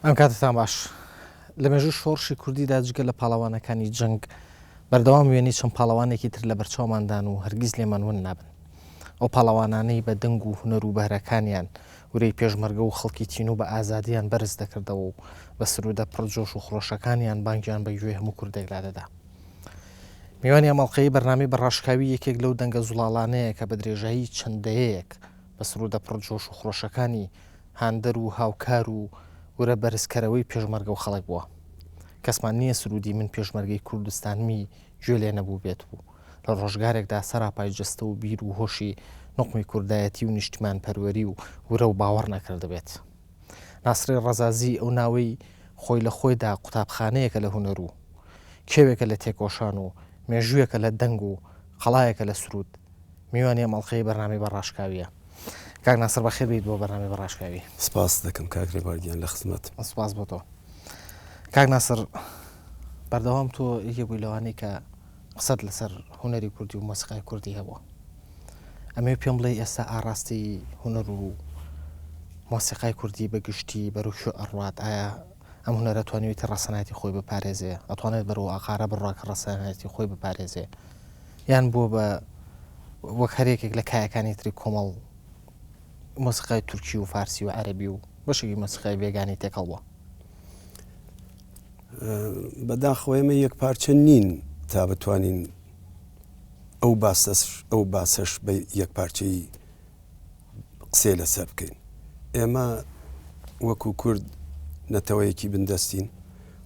ئەم کاتتان باش لە مێژوو شۆڕشی کوردیدا جگە لە پاڵەوانەکانی جەنگ بەردەوام وێنی چەند پاڵەوانێکی تر لە بەرچاوماندان و هەرگیز لێمان ون نابن. ئەو پاڵەوانانەی بە دەنگ و هونەر و بەهرەکانیان ورەی پێشمەرگە و خەڵکی تین و بە ئازادیان بەرز دەکردەوە و بە سرودە پڕجۆش و خڕۆشەکانیان بانگیان بە گوێ هەموو کوردێک لادەدا. میوانی ئەمەڵقەی بەرنامەی بەڕاشکاوی یەکێک لەو دەنگە زوڵاڵانەیە کە بە درێژایی چەندەیەک بە سرودە پڕجۆش و خڕۆشەکانی هاندەر و هاوکار و ورە بەرزکەرەوەی پێشمەرگە و خەڵک بووە. کەسمان نییە سرودی من پێشمەرگەی کوردستانمی گوێ لێ نەبوو بێت بوو لە ڕۆژگارێکدا سەراپای جستە و بیر و هۆشی نوقمی کوردایەتی و نیشتمان پەروەری و ورە و باوەڕ نەکرد بێت. ناسری ڕەزازی ئەو ناوەی خۆی لە خۆیدا قوتابخانەیەکە لە هونەر و کێوێکە لە تێکۆشان و مێژوویەکە لە دەنگ و قەڵایەکە لە سرود میوانی ئەمەڵقەی بەرنامەی بەڕاشکاویە. کاک ناسر بەخێر بیت بۆ بەرنامەی بەڕاشکاوی. سپاس دەکەم کاک ڕێباردیان لە خزمەت. سپاس بۆ تۆ. کاک ناسر بەردەوام تۆ یەکێک بووی لەوانەی کە قسەت لەسەر هونەری کوردی و مۆسیقای کوردی هەبووە. ئەمێ پێم بڵێ ئێستا ئاڕاستی هونەر و مۆسیقای کوردی بەگشتی بەرەو ئەڕوات ئایا ئەم هونەرە توانێتی ڕەسەنایەتی خۆی بپارێزێ، ئەتوانێت بەرەو ئاقارە بڕاکە ڕەسەنایەتی خۆی بپارێزێ، یان بۆ بە وەک هەرێکێک لە کایەکانی تری کۆمەڵ مۆسیقای تورکی و فارسی و عەرەبی و بەشێکی مۆسیقای بێگانی تێکەڵوە؟ بەداخەوە ئێمە یەک پارچە نین تا بتوانین ئەو باسەش بە یەک پارچەی قسێ لەسەر بکەین. ئێمە وەکو کورد نەتەوەیەکی بندەستین،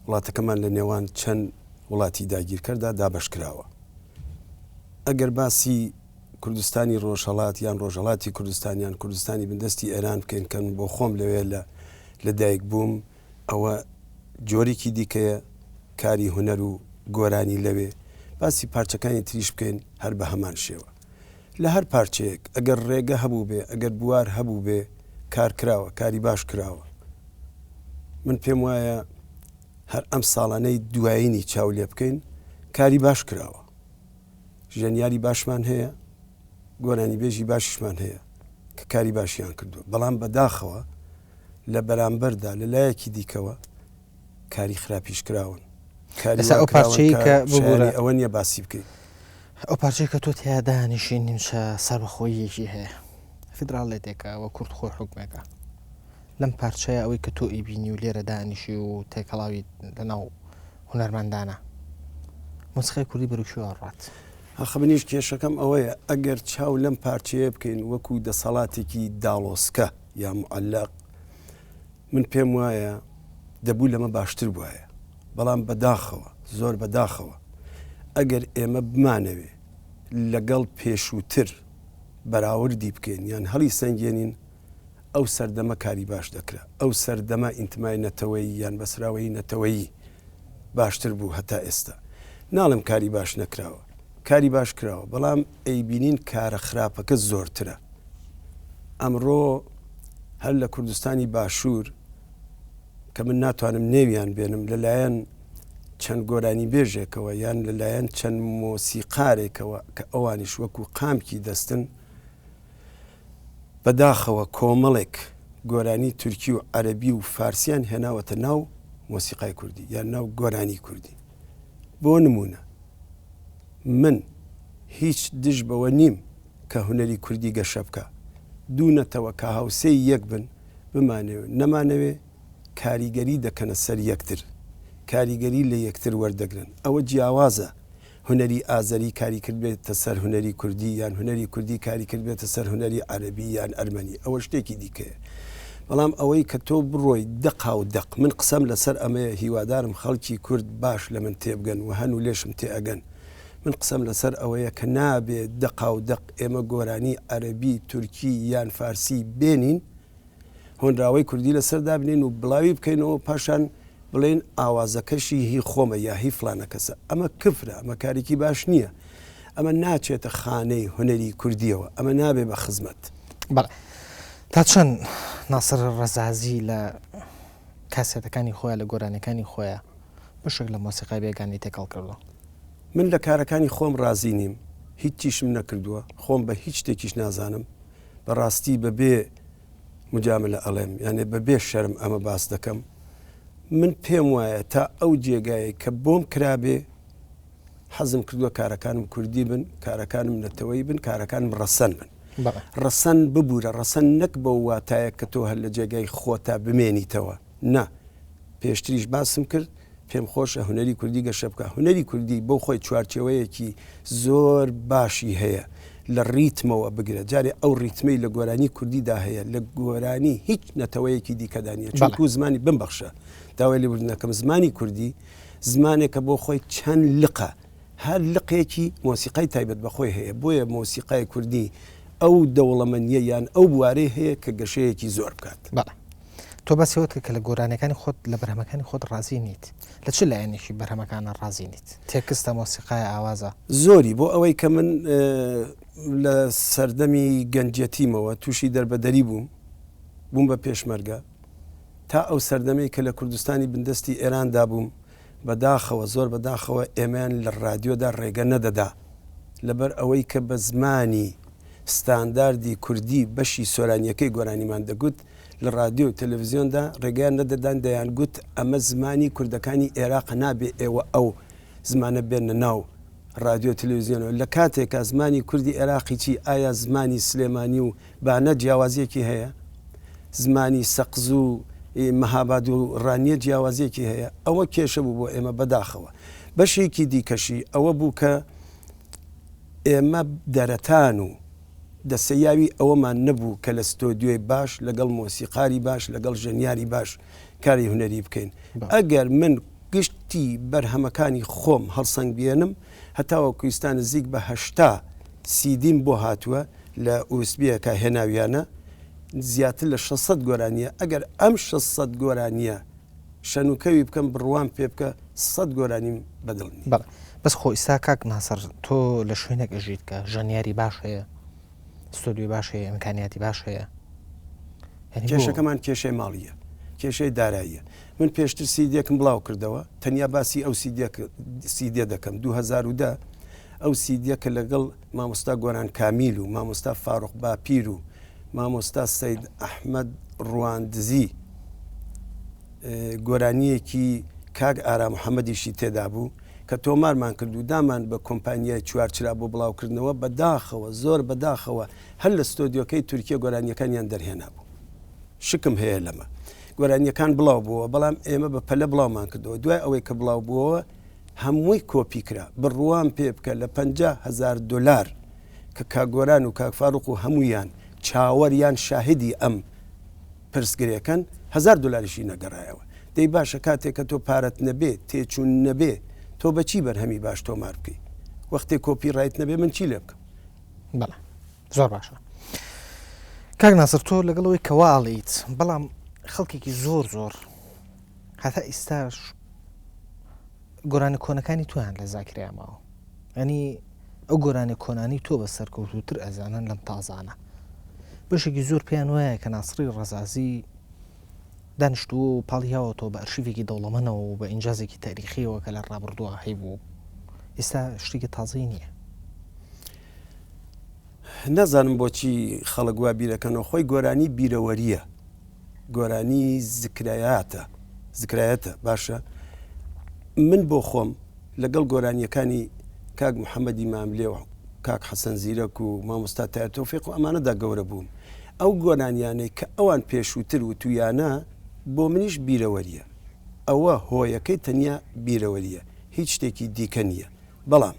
وڵاتەکەمان لە نێوان چەند وڵاتی داگیرکەردا دابەشکراوە. ئەگەر باسی کوردستانی ڕۆژهەڵات یان ڕۆژهەڵاتی کوردستانیان کوردستانی بندەستی ئێران بکەین کەن بۆ خۆم لەوێ لە دایک بووم، ئەوە جۆرێکی دیکەیە کاری هونەر و گۆرانی لەوێ. باسی پارچەکانی تریش بکەین هەر بە هەمان شێوە. لە هەر پارچەیەک ئەگەر ڕێگە هەبوو بێ، ئەگەر بوار هەبوو بێ، کار کراوە، کاری باش کراوە. من پێم وایە هەر ئەم ساڵانەی دوایینی چاو لێ بکەین کاری باش کراوە. ژەنیاری باشمان هەیە، گۆرانی بێژی باشیشمان هەیە کە کاری باشیان کردووە، بەڵام بەداخەوە لە بەرامبەردا لە لایەکی دیکەوە کاری خراپیش کراون. ئەو پارچەی کە ئەوە نییە باسی بکەین. ئەو پارچەی کە تۆ تیادا نشین نیمچە سەربەخۆیەکی هەیە، فیدراڵێتێکە وە کورد خۆی حکومێکە. لەم پارچەیە ئەوەی کە تۆ ئیبینی و لێرە دانیشی و تێکەڵاوی لەناو هونەرمەندانە، مۆسیقای کوردی بەرەو ئەڕات. ئەخە منیش کێشەکەم ئەوەیە ئەگەر چاو لەم پارچەیە بکەین وەکو دەسەڵاتێکی داڵۆسکە یا معەلەق، من پێم وایە دەبوو لەمە باشتر بواە. بەڵام بەداخەوە زۆر بەداخەوە ئەگەر ئێمە بمانەوێ لەگەڵ پێشووتر بەراوردی بکەین یان هەڵی سەنگێنین، ئەو سەردەمە کاری باش دەکرا. ئەو سەردەمە ئینتمای نەتەوەیی یان بەسراوەی نەتەوەیی باشتر بوو هەتا ئێستا. ناڵم کاری باش نەکراوە، کاری باش کراوە، بەڵام ئەیبینین کارە خراپەکە زۆرترە. ئەمڕۆ هەر لە کوردستانی باشوور کە من ناتوانم نێویان بێنم لەلایەن چەند گۆرانی بێژێکەوە یان لەلایەن چەند مۆسیقارێکەوە کە ئەوانیش وەکو قامکی دەستن، بەداخەوە کۆمەڵێک گۆرانی تورکی و عەرەبی و فارسیان هێناوەتە ناو مۆسیقای کوردی یان ناو گۆرانی کوردی. بۆ نمونە من هیچ دژ بەوە نیم کە هونەری کوردی گەشە بکە، دوونەتەوە کە هاوسەی یەک بن بمانەوێ نەمانەوێ کاریگەری دەکەنە سەر یەکتر، کاریگەری لە یەکتر وەردەگرن. ئەوە جیاوازە هونەری ئازەری کاری کرد بێتە سەر هونەری کوردی یان هونەری کوردی کاری کرد بێتە سەر هونەری عەرەبی یان ئەرمەنی، ئەوە شتێکی دیکەیە. بەڵام ئەوەی کە تۆ بڕۆی دەقا و دەق، من قسەم لەسەر ئەمەیە، هیوادارم خەڵکی کورد باش لە من تێبگەن و هەن و لێشم تێئەگەن. من قسەم لەسەر ئەوەیە کە نابێت دەقا و دەق ئێمە گۆرانی عەرەبی تورکی یان فارسی بێنین، هۆنراوەی کوردی لەسەر دابنین و بڵاوی بکەینەوە، پاشان بڵێن ئاوازەکەشی هی خۆمە یا هی فلانە کەسە. ئەمە کفرە، ئەمە کارێکی باش نییە. ئەمە ناچێتە خانەی هونەری کوردیەوە، ئەمە نابێ بە خزمەت. بەڵێ تا چەند ناسر ڕەزازی لە کاسێتەکانی خۆیان لە گۆرانەکانی خۆیان بەشێک لە مۆسیقای بێگانی تێکەڵ کردەوە؟ من لە کارەکانی خۆم ڕازی نیم، هیچیشم نەکردووە، خۆم بە هیچ شتێکیش نازانم. بەڕاستی بەبێ مجاملە ئەڵێم، یانێ بەبێ شەرم ئەمە باس دەکەم. من پێم وایە تا ئەو جێگایە کە بۆم کرابێ حەزم کردووە کارەکانم کوردی بن، کارەکانم نەتەوەی بن، کارەکانم ڕەسەن بن. ڕەسەن ببوورە، ڕەسەن نەک بە واتایە کە تۆ هەر لە جێگای خۆتا بمێنیتەوە. نا پێشتریش باسم کرد، پێم خۆشە هونەری کوردی گەشە بکە. هونەری کوردی بۆ خۆی چوارچێوەیەکی زۆر باشی هەیە لە ڕیتمەوە بگرێت. جارێ ئەو ڕیتمەی لە گۆرانی کوردیدا هەیە، لە گۆرانی هیچ نەتەوەیەکی دیکەدانە، چونکو زمانی بمبەخشە داوای لێ بردنەکەم. زمانی کوردی زمانێکە بۆ خۆی چەند لقە، هەر لقێکی مۆسیقای تایبەت بەخۆی هەیە. بۆیە مۆسیقای کوردی ئەو دەوڵەمەندیە یان ئەو بوارەی هەیە کە گەشەیەکی زۆر بکات. تۆ باسیەوە کە لە گۆرانەکانی خۆت لە بەرهەمەکانی خۆت ڕازی نیت، لە چ لایەنێکی بەرهەمەکانە ڕازی نیت؟ تێکستە مۆسیقای ئاوازە زۆری بۆ ئەوەی کە من لە سەردەمی گەنجەتیمەوە تووشی دەربەدەری بووم بە پێشمەرگە تا ئەو سەردەمەی کە لە کوردستانی بندستی ئێراندا بووم بەداخەوە زۆر بەداخەوە ئێمەیان لە ڕادیۆدا ڕێگە نەدەدا لەبەر ئەوەی کە بە زمانی ستانداردی کوردی بەشی سۆرانیەکەی گۆرانیمان دەگوت لە ڕادیۆ و تەلەڤیزیۆندا ڕێگەیان نەدەدان، دەیان گوت ئەمە زمانی کوردەکانی عێراق نابێ ئێوە ئەو زمانە بێنە ناو ڕادیۆ تەلەڤیزیۆنەوە. لە کاتێکە زمانی کوردی عێراقی چی ئایا زمانی سلێمانی و بانە جیاوازیەکی هەیە؟ زمانی سەقز و مەهاباد و ڕانیە جیاوازیەکی هەیە؟ ئەوە کێشە بوو بۆ ئێمە بەداخەوە. بەشێکی دیکەشی ئەوە بوو کە ئێمە دەرەتان و دەسەیاوی ئەوەمان نەبوو کە لە ستۆدیۆی باش لەگەڵ مۆسیقاری باش لەگەڵ ژەنیاری باش کاری هونەری بکەین. ئەگەر من گشتی بەرهەمەکانی خۆم هەڵسەنگ بێنم هەتاوە کوردستان نزیک بە 80 سیدیم بۆ هاتووە لە ئوسبیەکە هێناویانە زیاتر لە 600 گۆرانیە. ئەگەر ئەم 600 گۆرانیە شەنوکەوی بکەم بڕوان پێ بکە 100 گۆرانیم بەدڵنی. بەس خۆ ئیستا کاک ناسەر تۆ لە شوێنێک ئەژیت کە ژەنیاری باش هەیە، ستۆدیۆ باش هەیە، ئیمکانیاتی باش هەیە. کێشەکەمان کێشەی ماڵیە، کێشەی داراییە. من پێشتر سیدیەکم بڵاو کردەوە، تەنیا باسی ئەو سیدیە دەکەم. 2010 ئەو سیدیەکە لەگەڵ مامۆستا گۆران کامیل و مامۆستا فاڕوق باپیر و مامۆستا سەید ئەحمەد ڕواندزی گۆرانیەکی کاک ئارا محەممەدیشی تێدا بوو کە تۆمارمان کرد و دامان بە کۆمپانیای چوارچرا بۆ بڵاوکردنەوە بەداخەوە زۆر بەداخەوە هەر لە ستۆدیۆکەی تورکیا گۆرانیەکانیان دەرهێنا بوو. شکم هەیە لەمە گۆرانیەکان بڵاو بووە، بەڵام ئێمە بە پەلە بڵاومان کردەوە. دوای ئەوەی کە بڵاو بووەوە هەمووی کۆپی کرا بڕوان پێ بکە لە $50,000 کە کاگۆران و کاکفاڕوق و هەمویان چاوەریان شاهدی ئەم پرسگرێکەکەن $1000 نەگەڕایەوە. دەی باشە کاتێک کە تۆ پارەت نەبێ تێچوون نەبێ تۆ بەچی بەرهەمی باش تۆمار بکەی؟ وەختێک کۆپی ڕایت نەبێ من چی لێ بکەم؟ بەڵێ زۆر باشە. کاک ناسر تۆ لەگەڵەوەی کەواڵیت، بەڵام خەڵکێکی زۆر هەتا ئێستاش گۆرانی کۆنەکانی تویان لە زاکریا ماوە، ئەنی ئەو گۆرانی کۆنانی تۆ بە سەرکەوتوتر ئەزانن لەم تازانە. بەشێکی زۆر پێیان وایە کە ناسری ڕەزازی دانیشتووە و پاڵیاوە تۆ بە ئەرشیڤێکی دەوڵەمەنەوە و بە ئینجازێکی تاریخیەوە کە لە ڕابردووە هەیبوو. ئێستا شتێکی تازەی نییە. نازانم بۆچی خەڵک وا بیرەکەنەوە. خۆی گۆرانی بیرەوەریە، گۆرانی زکرایەتە باشە. من بۆ خۆم لەگەڵ گۆرانیەکانی کاک محەممەدی ماملێ و کاک حەسەن زیرەک و مامۆستا تایە تۆفیق و ئەمانەدا گەورە بووم. ئەو گۆرانیانەی کە ئەوان پێشووتر و تویانە بۆ منیش بیرەوەریە. ئەوە هۆیەکەی تەنیا بیرەوەریە، هیچ شتێکی دیکە نییە. بەڵام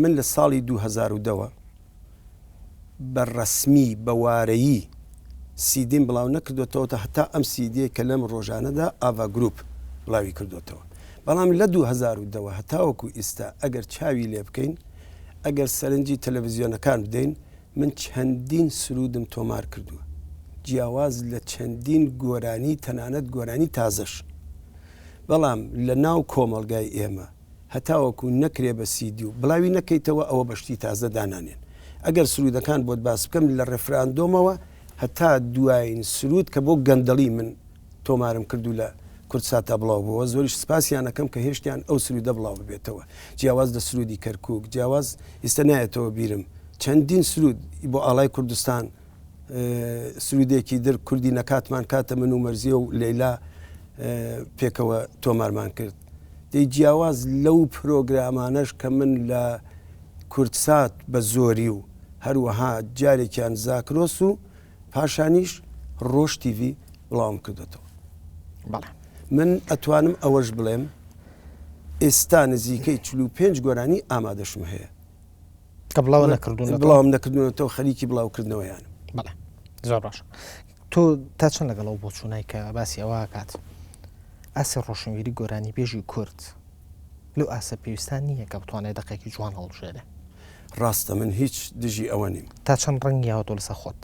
من لە ساڵی 2010 بە ڕەسمی بەوارەیی سیدیم بڵاو نەکردوێتەوە هەتا ئەم سیدیە کە لەم ڕۆژانەدا ئاوا گروپ بڵاوی کردوێتەوە. بەڵام لە 2010 هەتاوەکو ئێستا ئەگەر چاوی لێ بکەین، ئەگەر سەرنجی تەلەڤیزیۆنەکان بدەین، من چەندین سرودم تۆمار کردووە، جیاواز لە چەندین گۆرانی تەنانەت گۆرانی تازەش. بەڵام لە ناو کۆمەڵگای ئێمە هەتاوەکو نەکرێ بە سیدی و بڵاوی نەکەیتەوە ئەوە بەشتی تازە دانانێن. ئەگەر سرودەکان بۆت باس بکەم لە ڕێفراندۆمەوە هەتا دوایین سرود کە بۆ گەندەڵی من تۆمارم کردو لە کورتساتا بڵاو بووە، زۆریش سپاسیانەکەم کە هێشتیان ئەو سرودە بڵاو ببێتەوە. جیاواز لە سرودی کەرکووک، جیاواز ئێستا نایەتەوە بیرم چەندین سرود بۆ ئاڵای کوردستان، سرودێکی در کوردی نەکاتمان کاتە من و مەرزیە و لەیلا پێکەوە تۆمارمان کرد دەی جیاواز لەو پرۆگرامانەش کە من لە کورتسات بە زۆری و هەروەها جارێکیان زاکرۆس و پاشانیش ڕۆژ تیڤ بڵاوم کردێتەوە. من ئەتوانم ئەوەش بڵێم ئێستا نزیکەی 45 گۆرانی ئامادەشم هەیە کە بڵاوم نەکردونەوە خەریکی بڵاوکردنەوەیانم. زۆر باش. تۆ تا چەند لەگەڵەوە بۆ چوونای کە باسی ئەوە کات ئاسی ڕۆشنبیری گۆرانی بێژی کورد لەو ئاسە پێویستان نییە کە بتوانێت دەقێکی جوان هەڵبژێرێ. ڕاستە من هیچ دژی ئەوە نیم. تا چەند ڕەنگیاوە تۆ لەسەر خۆت؟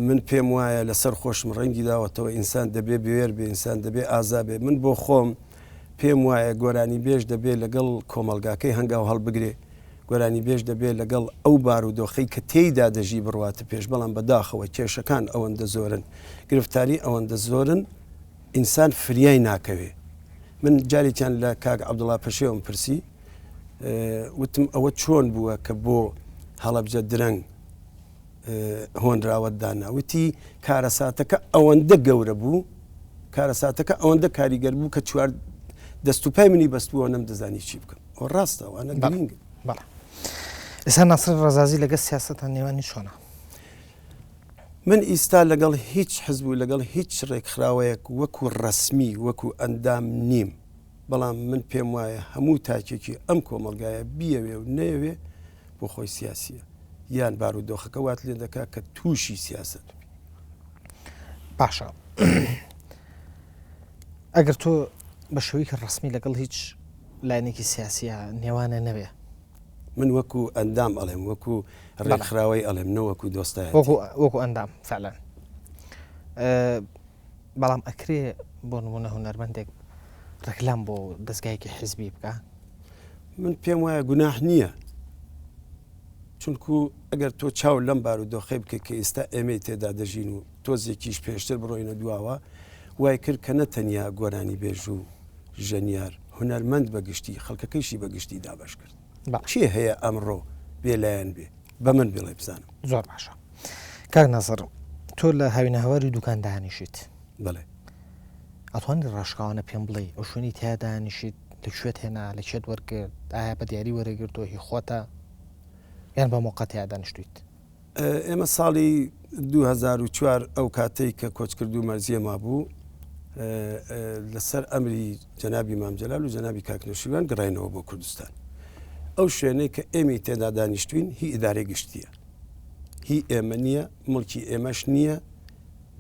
من پێم وایە لەسەر خۆشم ڕەنگی داوەتەوە ئینسان دەبێ بێر بێ ئینسان دەبێ ئازا بێ. من بۆ خۆم پێم وایە گۆرانی بێژ دەبێت لەگەڵ کۆمەلگاکەی هەنگاو هەڵبگرێ، گۆرانی بێژ دەبێت لەگەڵ ئەو بارودۆخەی کە تێیدا دەژی بڕواتە پێش، بەڵام بەداخەوە کێشەکان ئەوەندە زۆرن، گرفتاری ئەوەندە زۆرن، ئینسان فریای ناکەوێ. من جارێکیان لە کاک عەبدوڵڵا پەشێوم پرسی وتم ئەوە چۆن بووە کە بۆ هەڵەبجە درەنگ هۆنراوە دانا، وتی کارەساتەکە ئەوەندە گەورە بوو، کارەساتەکە ئەوەندە کاریگەر بوو کە چوار دەست و پای منی بەستبووە نەم دەزانی چی بکەم. ئەو ڕاستە ئەوانە گرنگن. ئێستا ناسر ڕەزازی لەگەڵ سیاسەتان نێوانی چۆنە؟ من ئیستا لەگەڵ هیچ حزب و لەگەڵ هیچ ڕێکخراوەیەک وەکو ڕەسمی وەکو ئەندام نیم، بەڵام من پێم وایە هەموو تاکێکی ئەم کۆمەلگایە بیەوێ و نەیەوێ بۆ خۆی سیاسیە یان بارودۆخەکە وات لێ دەکات کە تووشی سیاست. باشە ئەگەر تۆ بە شێوەیەکی ڕەسمی لەگەڵ هیچ لایەنێکی سیاسیە نێوانە نەبێ، من وەکو ئەندام ئەڵێم، وەکو ڕێکخراوەی ئەڵێم، نەوەکو دۆستایە وەکو ئەندام فعلەن. بەڵام ئەکرێ بۆ نمونە هونەرمەندێک ڕێکلام بۆ دەستگایەکی حیزبی بکە؟ من پێم وایە گوناح نییە، چونکو ئەگەر تۆ چاو لەم بارودۆخەی بکە کە ئێستا ئێمەی تێدا دەژین و تۆزێکیش پێشتر بڕۆینە دواوە، وای کرد کە نەتەنیا گۆرانی بێژ و ژەنیار هونەرمەند بەگشتی خەڵکەکەیشی بەگشتی دابش کرد. چی هەیە ئەمڕۆ بێلایەن بێ بە من بڵێ بزانم. زۆر باشە. کاک نەزەر، تۆ لە هاوینە هەواری دوکان داهێنیشیت. بڵێ. ئەتوانێت ڕاشقاوانە پێم بڵێ ئەو شوێنی تیا داهێنیشیت لەکوێت هێنا لەکێت وەرگرت، ئایا بە دیاری وەرەگرتەوە هی خۆتە یان بە مۆقەت تیا دانیشتویت؟ ئێمە ساڵی 2004 ئەو کاتەی کە کۆچکرد و مەرزیەما بوو لەسەر ئەمری جەنابی مام جەلال و جەنابی کاک نەوشیروان گەڕاینەوە بۆ کوردستان. ئەو شوێنەی کە ئێمەی تێدا دانیشتوین هی ئیدارەی گشتیە، هی ئێمە نییە، مڵکی ئێمەش نییە،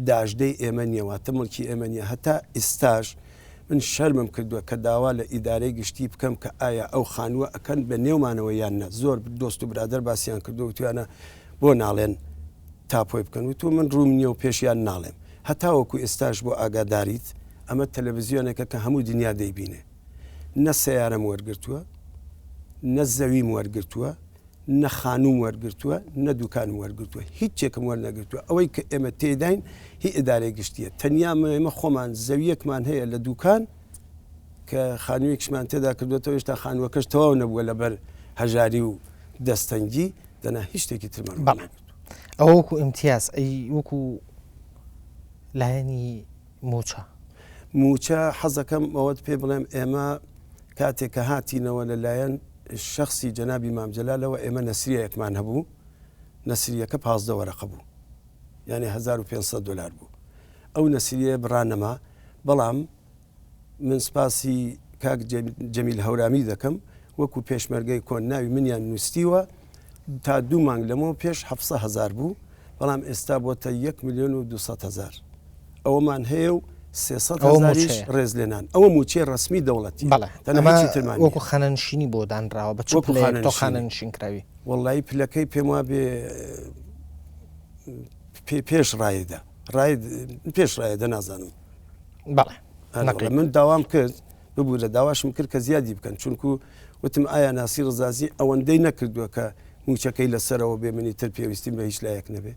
داژدەی ئێمە نییە، واتە مڵکی ئێمە نییە. هەتا ئێستاش من شەرمم کردووە کە داوا لە ئیدارەی گشتی بکەم کە ئایا ئەو خانووە ئەکەن بە نێومانەوە یان نە. زۆر دۆست و برادەر باسییان کردو وتوانە بۆ ناڵێن تاپۆی بکەن، وتو من ڕووم نییە و پێشیان ناڵێم. هەتاوەکو ئێستاش بۆ ئاگاداریت ئەمە تەلەڤیزیۆنێکە کە هەموو دنیا دەیبینێ، نە سەیارەم وەرگرتووە، نە زەویم وەرگرتووە، نە خانوم وەرگرتووە، نە دوکانم وەرگرتووە، هیچ چێکم وەرنەگرتووە. ئەوەی کە ئێمە تێداین هی ئیدارەی گشتیە. تەنیا ئێمە خۆمان زەویەکمان هەیە لە دوکان کە خانوویەکشمان تێدا کردوێتەوە، هێشتا خانووەکەش تەواو نەبووە لەبەر هەژاری و دەستەنگی، دەنا هیچ شتێکی ترمان وەرنەگرتووە. ئەوە وەکو ئیمتیاز، ئەی وەکو لایەنی موچە حەزەکەم ئەوەت پێ بڵێم ئێمە کاتێک کە هاتینەوە لەلایەن شخصی جەنابی مام جەلالەوە ئێمە نەسریەکمان هەبوو، نەسریەکە 15 وەرەقە بوو، یعنی 1500 دلار بوو. ئەو نەسریە بڕانەما، بەڵام من سپاسی کاک جەمیل هەورامی دەکەم، وەکو پێشمەرگەی کۆن ناوی منیان نووسیوە، تا 2 مانگ لەمەوە پێش 700,000 بوو، بەڵام ئێستا بۆتە 1,200,000. ئەوەمان هەیە و 300,000 ڕێز لێنان. ئەوە موچێ ڕسمی دەوڵەتی وەکو خانەنشینی بۆ دانراوە بە خانەنشینکراوی. وەڵی پلەکەی پێم وا بێ پێش ڕایدا پێش ڕایدا نازانم. من داوام کرد ببوورە داواشم کرد کە زیادی بکەن، چونکو وتم ئایا ناسی ڕزازی ئەوەندەی نەکردووە کە موچەکەی لەسەرەوە بێ منی تر پێویستیم بە هیچ لایەک نەبێ.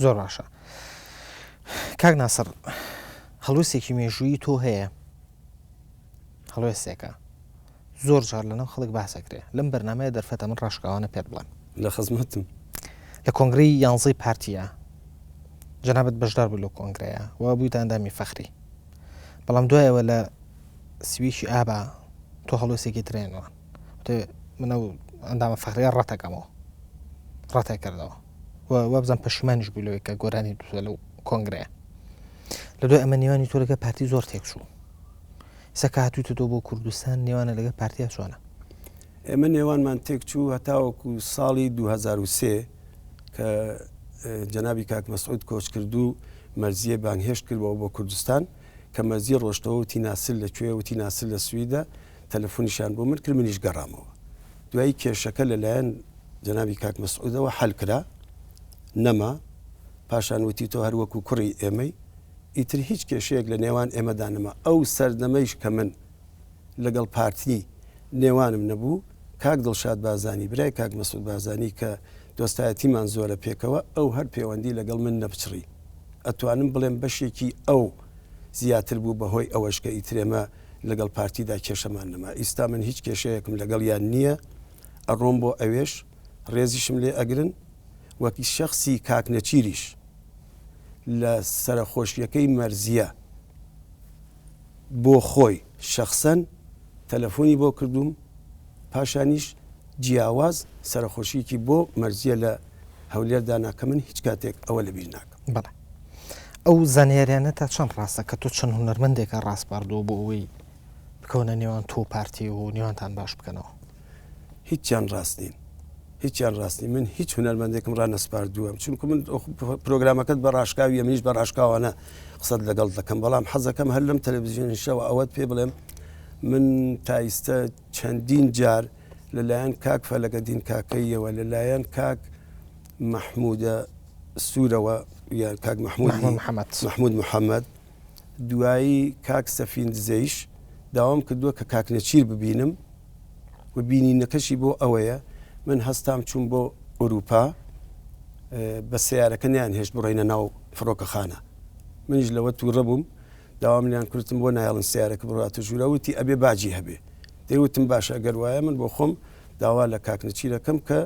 زۆر باشە. کاک ناسر، هەڵوێستێکی مێژووی تۆ هەیە، هەڵوێستێکە زۆر جار لەناو خەڵک باسەکرێ، لەم بەرنامەیە دەرفەتە من ڕاشقاوانە پێت بڵێم لە خزمەتم لە کۆنگرەی 11 پارتیە جەنابەت بەشدار بوو لەو کۆنگرەیە و بوویتە ئەندامی فەخری بەڵام دوایەوە لە سویشی ئابا تۆ هەڵوێسێکی ترێنەوە منە ئەندامە فەخریە ڕەتەکەمەوە ڕەتای کردەوە و بزان پەشیمانیش بوو لەوەی کە گۆرانی دووە لەو کۆنگرەیە لە دوای ئەمە نێوانی تۆ لەگە پارتی زۆر تێکچوو سە کە هاتوویتە تۆ بۆ کوردستان نێوانە لەگە پارتیا چۆنە ئێمە نێوانمان تێکچوو هەتاوەکو ساڵی 2023 کە جەنابی کاک مەسعود کۆچ کردو مەرزیە بانگهێشت کردەوە بۆ کوردستان کە مەرزی ڕۆشتەوە وتی ناسل لەکوێ وتی ناسل لە سویدە تەلەفۆنیشان بۆ من کرد منیش گەڕامەوە دوایی کێشەکە لەلایەن جەنابی کاک مەسعودەوە حەل کرا نەما پاشان وتی تۆ هەروەکو کوڕی ئێمەی ئیتر هیچ کێشەیەک لە نێوان ئێمەدا نەما ئەو سەردەمەیش کە من لەگەڵ پارتی نێوانم نەبوو کاک دڵشاد بازانی برای کاک مەسعود بازانی کە دۆستایەتیمان زۆرە پێکەوە ئەو هەر پەیوەندی لەگەڵ من نەبچڕی ئەتوانم بڵێم بەشێکی ئەو زیاتر بوو بەهۆی ئەوەش کە ئیترێمە لەگەڵ پارتیدا کێشەمان نەما ئیستا من هیچ کێشەیەکم لەگەڵ یان نییە ئەڕۆم بۆ ئەوێش ڕێزیشم لێ ئەگرن وەکی شەخصی کاک نەچیریش لە سەرخۆشیەکەی مەرزیە بۆ خۆی شەخسەن تەلەفۆنی بۆ کردوم پاشانیش جیاواز سەرخۆشیکی بۆ مەرزیە لە هەولێردا ناکە من هیچ کاتێک ئەوە لەبیر ناکەم بەڵێ ئەو زانیاریانە تا چەند ڕاستە کە تۆ چەند هونەرمەندێکە ڕاستپاردووە بۆ ئەوەی بکەونە نێوان تۆ پارتی و نێوانتان باش بکەنەوە هیچیان ڕاست نین هیچیان ڕاستی من هیچ هونەرمەندێکم ڕانەسپاردووەم چونکە من پرۆگرامەکەت بە ڕاشکاویە منیش بە ڕاشکاوانە قسەت لەگەڵ دەکەم بەڵام حەزەکەم هەر لەم تەلەڤیزیۆنیشەوە ئەوەت پێ بڵێم من تایستە چەندین جار لەلایەن کاک فەلەکەدین کاکەیەوە لەلایەن کاک مەحمودە سوورەوە یان کاک محمود محەممەد دوایی کاک سەفین دزەیش داوام کردووە کە کاک نەچیر ببینم و بینینەکەشی بۆ ئەوەیە من هەستام چوون بۆ ئەوروپا بە سیارەکە نیان هێشت بڕێنە ناو فڕۆکەخانە منیش لەوە تووڕە بووم داوام لیان کردم بۆ نایڵن سیارەکە بڕاتە ژوورەوتی ئەبێ باجی هەبێ دەیوتم باشە ئەگەر وایە من بۆ خۆم داوا لە کاک نەچیرەکەم کە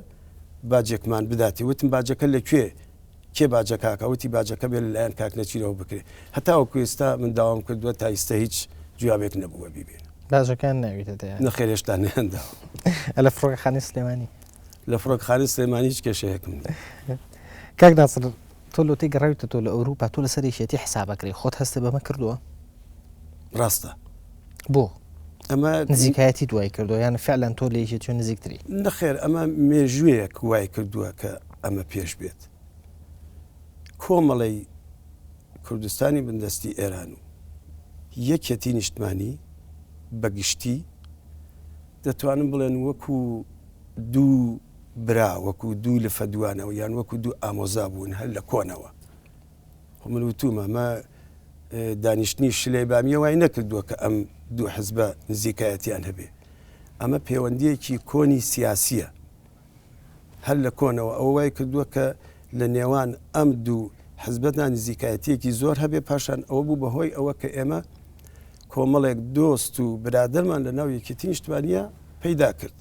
باجێکمان بداتی وتم باجەکە لەکوێ کێ باجەکاکە وتی باجەکە بێ لەلایەن کاک نەچیرەوە بکرێت هەتاوەکو ئێستا من داوام کردووە تا ئێستا هیچ جوابێک نەبووە بیبێن باجەکان ناویتە نەخێرێشتا نێندا لە فڕۆکەخانەی سلێمانی لە فڕۆکخانەی سلێمانی هیچ کێشەیەکم کاک ناسر تۆ لۆتەی گەڕاویتە تۆ لە ئەوروپا تۆ لەسەر یەکێتی حسابەکەی خۆت هەستە بەمە کردووە ڕاستە بۆ ئەمە نزیکایەتی دوای کردو یان فعلەن تۆ لە یەکێتی نزیکتری نەخێر ئەمە مێژوەیەک وای کردووە کە ئەمە پێش بێت کۆمەڵی کوردستانی بندستی ئێران و یەکێتی نیشتمانی بەگشتی دەتوانم بڵێن وەکو دوو برا وەکو دوو لە فەدوانەوە یان وەکو دوو ئامۆزا بوون هەر لە کۆنەوە من وتومە ئەمە دانیشتنی شلەی بامیە وای نەکردووە کە ئەم دوو حزبە نزیکایەتیان هەبێ ئەمە پەیوەندیەکی کۆنی سیاسیە هەر لە کۆنەوە ئەو وای کردووە کە لە نێوان ئەم دوو حزبەتان نزیکایەتیەکی زۆر هەبێ پاشان ئەوە بوو بەهۆی ئەوە کە ئێمە کۆمەڵێک دۆست و برادرمان لە ناو یەکێتی نیشتمانیە پەیدا کرد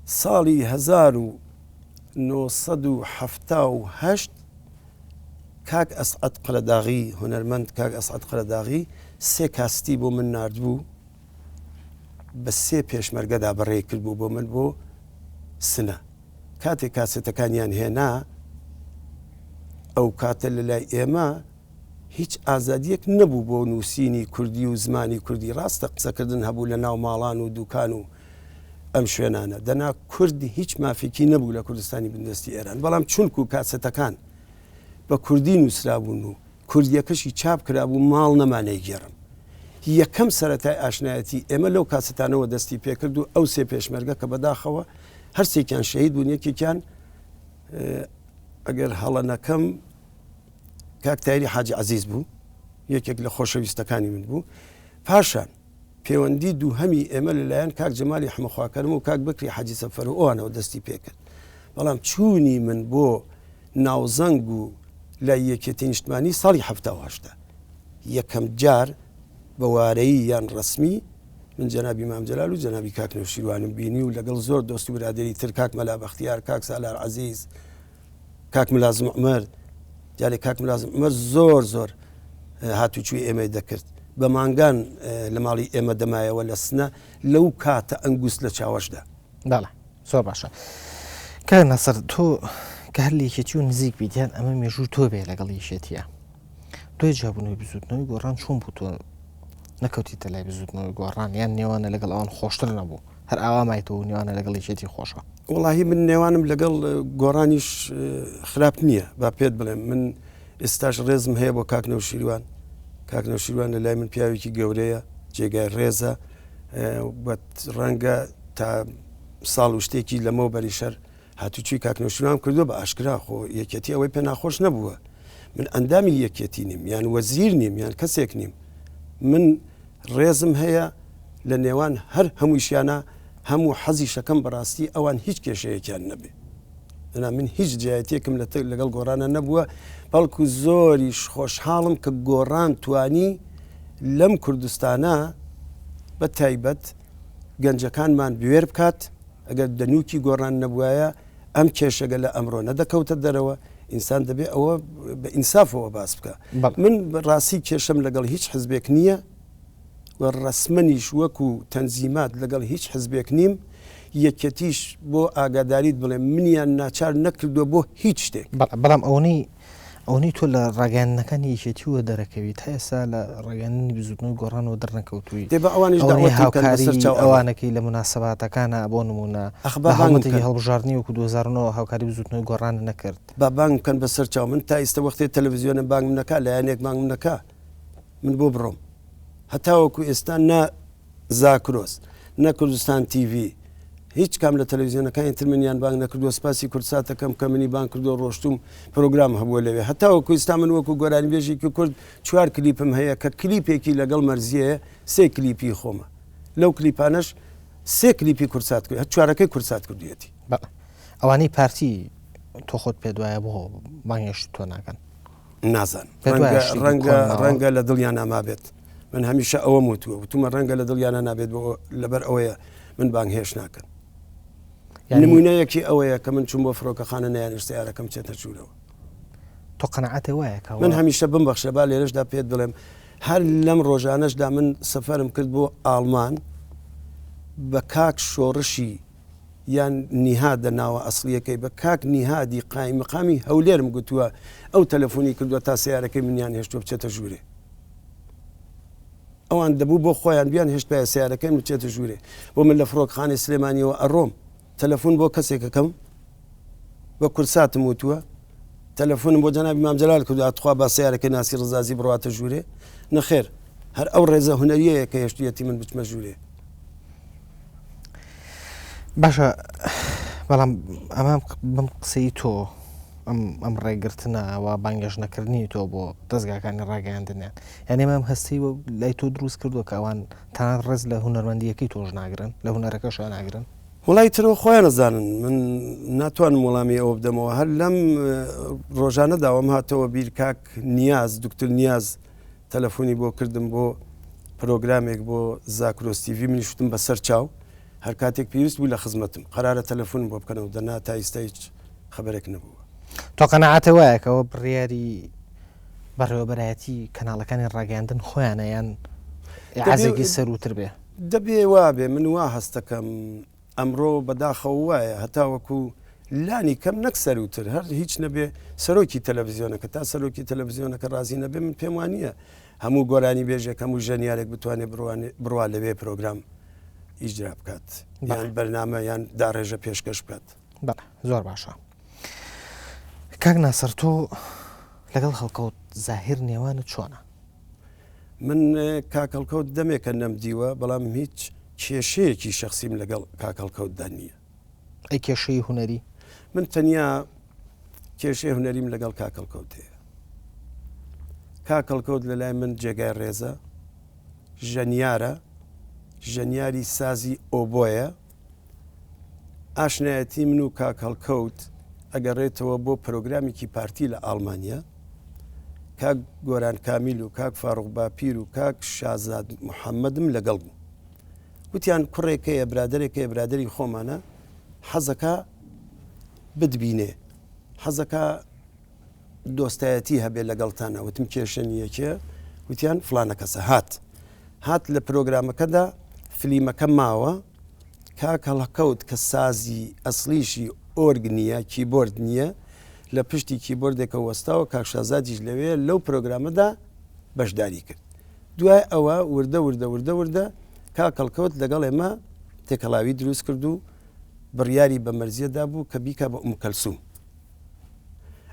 ساڵی 1970 کاک ئەسعەد قەرەداغی هونەرمەند کاک ئەسعەد قەرەداغی سێ کاستی بۆ من ناردبوو بە سێ پێشمەرگەدا بەڕێ کردبوو بۆ من بۆ سنە کاتێک کاسێتەکانیان هێنا ئەو کاتە لە لای ئێمە هیچ ئازادیەک نەبوو بۆ نووسینی کوردی و زمانی کوردی ڕاستە قسەکردن هەبوو لە ناو ماڵان و دوکان و ئەم شوێنانە دەنا کوردی هیچ مافێکی نەبوو لە کوردستانی بندستی ئێران بەڵام چونکو کاسەتەکان بە کوردی نووسرابوون و کوردیەکەشی چاپ کرابوو ماڵ نەمانەی گێڕم یەکەم سەرەتای ئاشنایەتی ئێمە لەو کاسەتانەوە دەستی پێکرد و ئەو سێ پێشمەرگە کە بەداخەوە هەرسێکیان شەهید بوون یەکێکیان ئەگەر هەڵە نەکەم کاکتایری حاجی عەزیز بوو یەکێک لە خۆشەویستەکانی من بوو پاشان پەیوەندی دووهەمی ئێمە لەلایەن کاک جەمالی حمەخواکەرم و کاک بەکری حاجی سەفەر و ئەوانەوە دەستی پێکرد بەڵام چوونی من بۆ ناوزەنگ و لای یەکێتی نیشتمانی ساڵی 1970 یەکەم جار بەوارەیی یان ڕسمی من جەنابی مام جەلال و جەنابی کاک نەوشیروانم بینی و لەگەڵ زۆر دۆست و برادری تر کاک مەلا بەختیار کاک سالار عەزیز کاک ملازم عومەر جارێک کاک ملازم ئەمە زۆر زۆر هاتوچوی ئێمە دەکرد بە مانگان لە ماڵی ئێمە دەمایەوە لە سنە لەو کاتە ئەنگوست لە چاوەشدا بەڵێ زۆر باشە کار نەسەر تۆ کە هەر لێکێتی و نزیک بیتیان ئەمە مێژوو تۆ بێ لەگەڵ یەکێتیە دوای جابوونەوەی بزوتنەوەی گۆڕان چۆن بوو تۆ نەکەوتیتە لای بزوتنەوەی گۆڕان یان نێوانە لەگەڵ ئەوان خۆشتر نەبوو هەر ئاوا مایتەوە نێوانە لەگەڵ یەکێتی خۆشە وڵاهی من نێوانم لەگەڵ گۆڕانیش خراپ نییە با پێت بڵێم من ئێستاش ڕێزم هەیە بۆ کاکنەوشیروان کاکنەوشیروان لە لای من پیاوێکی گەورەیە جێگای ڕێزە ڕەنگە تا ساڵ و شتێکی لەمە بەریشەر هاتوچوی کاکنەوشیروان کردو بە ئاشکرا خۆ یەکێتی ئەوەی پێ ناخۆش نەبووە من ئەندامی یەکێتی نیم یان وەزیر نیم یان کەسێک نیم من ڕێزم هەیە لە نێوان هەر هەموویشیانە هەموو حەزی شەکەم بەڕاستی ئەوان هیچ کێشەیەکیان نەبێ من هیچ جایەتێکم لەگەڵ گۆڕانە نەبووە بەڵکو زۆریش خۆشحاڵم کە گۆڕان توانی لەم کوردستانە بە تایبەت گەنجەکانمان بوێر بکات ئەگەر دەنووکی گۆڕان نەبووایە ئەم کێشەگە لە ئەمڕۆ نەدەکەوتە دەرەوە ئینسان دەبێت ئەوە بە ئینسافەوە باس بکە من ڕاستی کێشەم لەگەڵ هیچ حزبێک نییە و ڕسمەنیش وەکو تەنزیمات لەگەڵ هیچ حزبێک نیم یەکەتیش بۆ ئاگاداریت بڵێ منیان ناچار نەکردووە بۆ هیچ شتێک بەڵام ئەوەی تۆ لە ڕاگەیاندنەکانی یەکێتیوە دەرەکەویت تا ئێستا لە ڕاگەیاندنی بزوتنەوەی گۆڕانەوە دەرنەکەوتووی ئەوانەکەی لە مناسەباتەکانە بۆ نمونە هەڵمەتێکی هەڵبژاردننی وەکو 2009 هاوکاری بزوتنەوەی گۆڕان نەکرد با بانگ بکەن بەسەر چاو من تا ئێستا وەختێ تەلەڤیزیۆنە بانگ نەکا لە یانێک بانگ نەکا من بۆ بڕۆم هەتاوەکو ئێستا نە زاکرۆس نە کوردستان تیV هیچ کام لە تەلەڤیزیۆنەکانی ترمنیان بانگ نەکردووە سپاسی کورساتەکەم کە منی بانگ کردو ڕۆشتوم پرۆگرام هەبووە لەوێ هەتاوەکو ئێستا من وەکو گۆرانی بێژێکی کورد 4 کلیپم هەیە کە کلیپێکی لەگەڵ مەرزیەیە 3 کلیپی خۆمە لەو کلیپانەش 3 کلیپی کورسات کرد 4ەکەی کورسات کردوێتی ئەوانەی پارتی تۆ خۆت پێ دوایە بۆ بانگێشت تۆ ناکەن نازان ڕەنگە لە دڵیان ئاما بێت من هەمیشە ئەوە وتووە وتومە ڕەنگە لە دڵیانە نابێت لەبەر ئەوەیە من بانگ هێش ناکەن نمونەیەکی ئەوەیە کە من چوم بۆ فڕۆکەخانە نەیانشت یارەکەم چێتە ژوورەوە تۆ قەنەعەتێ وایە من هەمیشە بمبەخشە با لێرەشدا پێت بڵێم هەر لەم ڕۆژانەشدا من سەفەرم کرد بۆ ئاڵمان بە کاک شۆڕشی یان نیهاد ناوە ئەسڵیەکەی بە کاک نیهادی قایمقامی هەولێرم گوتووە ئەو تەلەفۆنی کردووە تا سیارەکەی منیان هێشتوە بچێتە ژوورێ ئەوان دەبوو بۆ خۆیان بیان هێشت پێ سیارەکەی بچێتە ژوورێ بۆ من لە فڕۆکخانەی سلێمانیەوە ئەڕۆم تەلەفۆن بۆ کەسێکەکەم بە کورساتم وتووە تەلەفۆنم بۆ جەنابی مامجەلال کردو ئاتخوا با سیارەکەی ناسی ڕزازی بڕاتە ژوورێ نەخێر هەر ئەو ڕێزە هونەریەیە کە هێشتویەتی من بچمە ژوورێ باشە بەڵام ئەمام بم قسەی تۆ ئەم ڕێگرتنەوە بانگەش نەکردنی تۆ بۆ دەستگاکانی ڕاگەیاندنیان یعنی ئەم هەستی لای تۆ دروست کردووە کە ئەوان تەنان ڕێز لە هونەرمەندیەکەی تۆش ناگرن لە هونەرەکەش ناگرن وڵی ترەوە خۆیان نەزانن من ناتوانم وەڵامی ئەوە بدەمەوە هەر لەم ڕۆژانەداوەم هاتەوە بیر کاک نیاز دکتر نیاز تەلەفۆنی بۆ کردم بۆ پرۆگرامێک بۆ زاکرۆس تیV منیشتم بەسەر چاو هەر کاتێک پێویست بوو لە خزمەتم قەرارە تەلەفۆنم بۆ بکەنەوە دەنا تا ئێستا هیچ خەبەرێک نەبووە تۆ قەنەعەتە وایە کەەوە بڕیاری بەڕێوەبەرایەتی کەناڵەکانی ڕاگەیاندن خۆیانە یان عازێکی سەروتر بێ دەبێ وابێ من وا هەستەکەم ئەمڕۆ بەداخەوە وایە هەتاوەکو لانی کەم نەک سەروتر هەر هیچ نەبێ سەرۆکی تەلەڤیزیۆنەکە تا سەرۆکی تەلەڤیزیۆنەکە ڕازی نەبێ من پێم وانە هەموو گۆرانی بێژێک هەموو ژەنیارێک بتوانێت بڕوا لەوێ پرۆگرام ئیجرا بکات یان بەرنامە یان داڕێژە پێشکەش بکات زۆر باشە کاک ناسەر تۆ لەگەڵ خەڵکەوت زاهیر نێوانت چۆنە من کاکەڵکەوت دەمێکە نەمدیوە بەڵام هیچ کێشەیەکی شخصیم لەگەڵ کاکەڵکەوتدا نییە ئەی کێشەی هوەری من تەنیا کێشەی هوەریم لەگەڵ کاکەڵکەوت هەیە کاکەڵکەوت لە لای من جێگای ڕێزە ژەنیارە ژەنیاری سازی ئۆبۆیە ئاشنایەتی من و کاکەڵکەوت ئەگەڕێتەوە بۆ پرۆگرامێکی پارتی لە ئاڵمانیا کاک گۆران کامیل و کاک فاڕوق باپیر و کاک شازاد محەممەدم لەگەڵ بوو وتیان کوڕێکەیە برادێکەیە برادری خۆمانە حەزەکە بدبینێ حەزەکە دۆستایەتی هەبێت لەگەڵتانە وتم کێشەنیەکێ وتیان فلانە کەسە هات لە پرۆگرامەکەدا فلیمەکە ماوە کاکەڵەکەوت کە سازی ئەسلیشی ئۆرگ نییە کیبۆرد نییە لە پشتی کیبۆردێکە وەستاوە کاکشازادیش لەوێ لەو پرۆگرامەدا بەشداری کرد دوای ئەوە وردە کاکەڵکەوت لەگەڵ ئێمە تێکەڵاوی دروست کرد و بڕیاری بە مەرزیەدا بوو کە بیکە بە ئومکەلسوم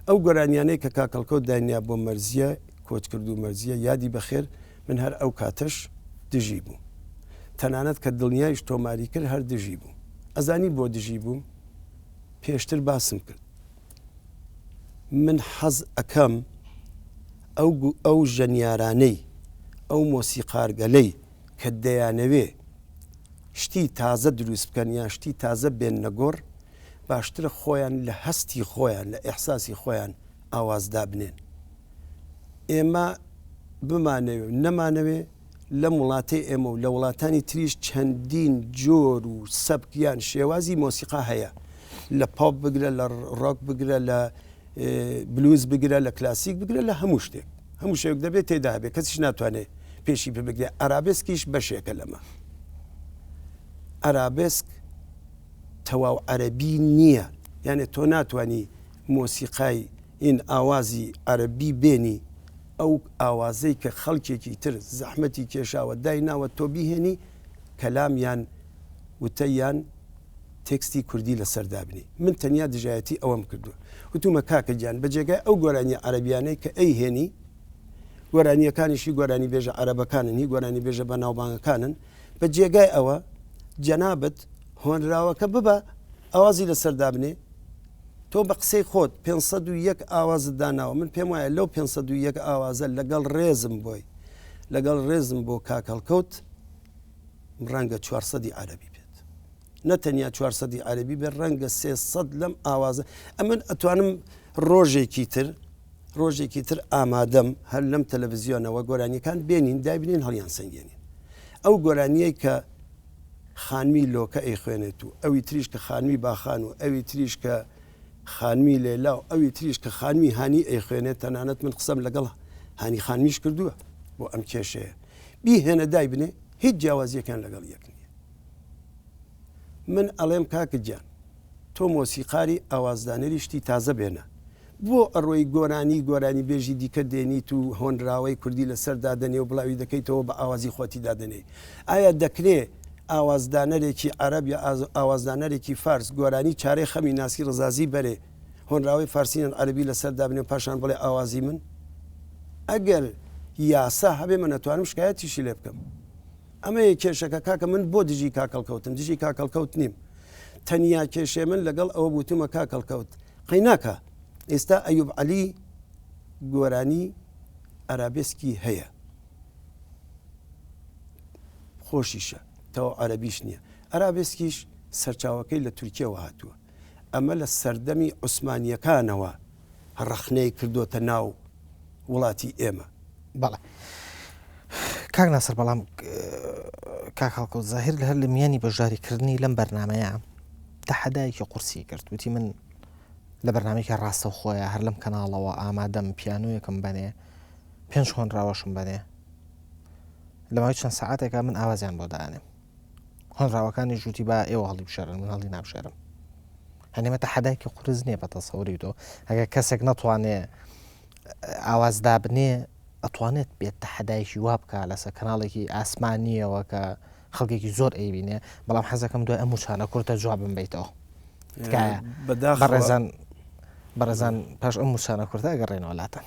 ئەو گۆرانیانەی کە کاکەڵکەوت داینیا بۆ مەرزیە کۆچ کرد و مەرزیە یادی بەخێر من هەر ئەو کاتەش دژی بوو تەنانەت کە دڵنیایش تۆماری کرد هەر دژی بوو ئەزانی بۆ دژی بووم پێشتر باسم کرد من حەز ئەەکەم ئەو ژەنیارانەی ئەو مۆسیقارگەلەی کە دەیانەوێ شتی تازە دروست بکەن یا شتی تازە بێن نەگۆڕ باشترە خۆیان لە هەستی خۆیان لە ئەحساسی خۆیان ئاوازدا بنێن ئێمە بمانەوێ نەمانەوێ لە وڵاتی ئێمە و لە وڵاتانی تریش چەندین جۆر و سەبکیان شێوازی مۆسیقا هەیە لە پاپ بگرە لە ڕۆک بگرە لە بلوز بگرە لە کلاسیک بگرە لە هەموو شتێک هەموو شێک دەبێت تێدا هەبێت کەسیش ناتوانێت پێشی پێ بگرێ ئارابسکیش بەشێکە لەمە ئارابسک تەواو عەرەبی نییە یانێ تۆ ناتوانانی مۆسیقای ئین ئاوازی عەرەبی بێنی ئەو ئاوازەی کە خەڵکێکی تر زەحمەتی کێشاوە دایناوە تۆ بیهێنی کەلامیان وتەیان تێکستی کوردی لەسەردا بنی من تەنیا دژایەتی ئەوەم کردووە وتومە کاکە گیان بە جێگای ئەو گۆرانی عەرەبیانەی کە ئەی هێنی گۆرانیەکانیشی گۆرانی بێژە عەرەبەکانن هی گۆرانی بێژە بە ناوبانگەکانن بە جێگای ئەوە جەنابەت هۆنراوەکە ببە ئاوازی لەسەردا بنێ تۆ بە قسەی خۆت 501 ئاوازت داناوە من پێم وایە لەو 501 ئاوازە لەگەڵ ڕێزم بۆی لەگەڵ ڕێزم بۆ کاکەڵکەوت ڕەنگە 400 عەرەبی بێت نەتەنیا 400 عەرەبی بێت ڕەنگە 300 لەم ئاوازە ئەمن ئەتوانم ڕۆژێکی تر ئامادەم هەر لەم تەلەڤیزیۆنەوە گۆرانیەکان بێنین دابنین هەڵیان سنگێنین ئەو گۆرانیەی کە خانمی لۆکە ئەی خوێنێت و ئەوی تریش کە خانمی باخان و ئەوی تریش کە خانمی لێلا و ئەوی تریش کە خانمی هانی ئەی خوێنێت تەنانەت من قسەم لەگەڵ هانی خانمیش کردووە بۆ ئەم کێشەیە بیهێنە دای بنێ هیچ جیاوازیەکان لەگەڵ یەک نییە من ئەڵێم کاکە گیان تۆ مۆسیقاری ئاوازدانەری شتی تازە بێنە بۆ ئەڕۆی گۆرانی بێژی دیکە دێنیت و هۆنراوەی کوردی لەسەر دادنێ و بڵاوی دەکەیتەوە بە ئاوازی خۆتی دادنێ ئایا دەکرێت ئاوازدانەرێکی عەرەب یا ئاوازدانەرێکی فارس گۆرانی چارەی خەمی ناسی ڕزازی بەرێ هۆنراوی فارسیان عەرەبی لەسەر دابنێ پاشان بڵێ ئاوازی من ئەگەر یاسا هەبێ من نەتوانم شکایەتیشی لێ بکەم ئەمە کێشەکە کاکە من بۆ دژی کاکەڵکەوتم دژی کاکەڵکەوت نیم تەنیا کێشێ من لەگەڵ ئەوە بوتمە کاکەڵکەوت قەیناکە ئێستا ئەیوب عەلی گۆرانی ئارابسکی هەیە خۆشیشە تەواو عەرەبیش نییە ئارابسکیش سەرچاوەکەی لە تورکیەوە هاتووە ئەمە لە سەردەمی عوسمانیەکانەوە ڕەخنەی کردوتە ناو وڵاتی ئێمە بەڵێ کاک ناسەر بەڵام کاکەڵکەوت زاهیر هەر لە میانی بەشداریکردنی لەم بەرنامەیە تەحەدایەکی قورسی کرد وتی من لە بەرنامێکی ڕاستە خۆیە هەر لەم کەناڵەوە ئامادەم پیانۆیەکم بنێ 5 هۆنراوەشم بنێ لەماوەی چەند سەعاتێکە من ئاوازیان بۆ دانێم هۆنراوەکانی ژووتی با ئێوە هەڵی بشێرن من هەڵی نابشێرم هەنێمە تەحەدایەکی قورس نییە بە تەسەووری تۆ ئەگەر کەسێک نەتوانێ ئاوازدا بنێ ئەتوانێت بێت تەحەدایەکی وا بکە لەسەر کەناڵێکی ئاسمانیەوە کە خەڵکێکی زۆر ئەیبینێ بەڵام حەزەکەم دوای ئەم وچانە کورتە جوابم بیتەوە بەڕێزان پاش ئەم وچانە کورتە ئەگەڕێنەوە وڵاتە